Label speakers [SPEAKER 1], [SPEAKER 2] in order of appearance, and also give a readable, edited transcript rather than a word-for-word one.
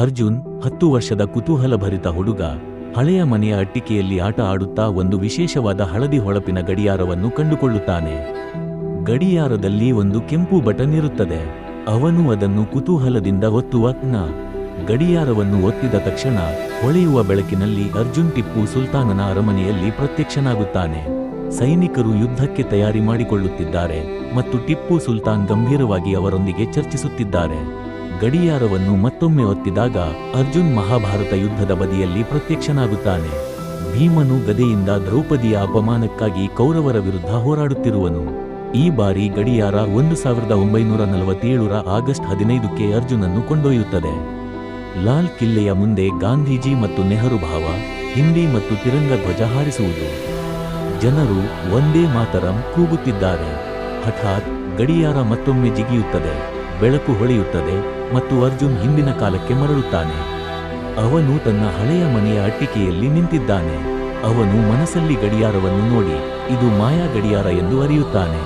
[SPEAKER 1] ಅರ್ಜುನ್ 10 ವರ್ಷದ ಕುತೂಹಲಭರಿತ ಹುಡುಗ ಹಳೆಯ ಮನೆಯ ಅಟ್ಟಿಕೆಯಲ್ಲಿ ಆಟ ಆಡುತ್ತಾ ಒಂದು ವಿಶೇಷವಾದ ಹಳದಿ ಹೊಳಪಿನ ಗಡಿಯಾರವನ್ನು ಕಂಡುಕೊಳ್ಳುತ್ತಾನೆ. ಗಡಿಯಾರದಲ್ಲಿ ಒಂದು ಕೆಂಪು ಬಟನ್ ಇರುತ್ತದೆ. ಅವನು ಅದನ್ನು ಕುತೂಹಲದಿಂದ ಒತ್ತುವ ಗಡಿಯಾರವನ್ನು ಒತ್ತಿದ ತಕ್ಷಣ ಹೊಳೆಯುವ ಬೆಳಕಿನಲ್ಲಿ ಅರ್ಜುನ್ ಟಿಪ್ಪು ಸುಲ್ತಾನನ ಅರಮನೆಯಲ್ಲಿ ಪ್ರತ್ಯಕ್ಷನಾಗುತ್ತಾನೆ. ಸೈನಿಕರು ಯುದ್ಧಕ್ಕೆ ತಯಾರಿ ಮಾಡಿಕೊಳ್ಳುತ್ತಿದ್ದಾರೆ ಮತ್ತು ಟಿಪ್ಪು ಸುಲ್ತಾನ್ ಗಂಭೀರವಾಗಿ ಅವರೊಂದಿಗೆ ಚರ್ಚಿಸುತ್ತಿದ್ದಾರೆ. ಗಡಿಯಾರವನ್ನು ಮತ್ತೊಮ್ಮೆ ಒತ್ತಿದಾಗ ಅರ್ಜುನ್ ಮಹಾಭಾರತ ಯುದ್ಧದ ಬದಿಯಲ್ಲಿ ಪ್ರತ್ಯಕ್ಷನಾಗುತ್ತಾನೆ. ಭೀಮನು ಗದೆಯಿಂದ ದ್ರೌಪದಿಯ ಅಪಮಾನಕ್ಕಾಗಿ ಕೌರವರ ವಿರುದ್ಧ ಹೋರಾಡುತ್ತಿರುವನು. ಈ ಬಾರಿ ಗಡಿಯಾರ 1947ರ ಆಗಸ್ಟ್ 15ಕ್ಕೆ ಅರ್ಜುನನ್ನು ಕೊಂಡೊಯ್ಯುತ್ತದೆ. ಲಾಲ್ ಕಿಲ್ಲೆಯ ಮುಂದೆ ಗಾಂಧೀಜಿ ಮತ್ತು ನೆಹರು ಭಾವ, ಹಿಂದಿ ಮತ್ತು ತಿರಂಗ ಧ್ವಜ ಹಾರಿಸುವುದು. ಜನರು ವಂದೇ ಮಾತರಂ ಕೂಗುತ್ತಿದ್ದಾರೆ. ಹಠಾತ್ ಗಡಿಯಾರ ಮತ್ತೊಮ್ಮೆ ಜಿಗಿಯುತ್ತದೆ, ಬೆಳಕು ಹೊಳೆಯುತ್ತದೆ ಮತ್ತು ಅರ್ಜುನ್ ಹಿಂದಿನ ಕಾಲಕ್ಕೆ ಮರಳುತ್ತಾನೆ. ಅವನು ತನ್ನ ಹಳೆಯ ಮನೆಯ ಅಟ್ಟಿಕೆಯಲ್ಲಿ ನಿಂತಿದ್ದಾನೆ. ಅವನು ಮನಸ್ಸಲ್ಲಿ ಗಡಿಯಾರವನ್ನು ನೋಡಿ ಇದು ಮಾಯಾ ಗಡಿಯಾರ ಎಂದು ಅರಿಯುತ್ತಾನೆ.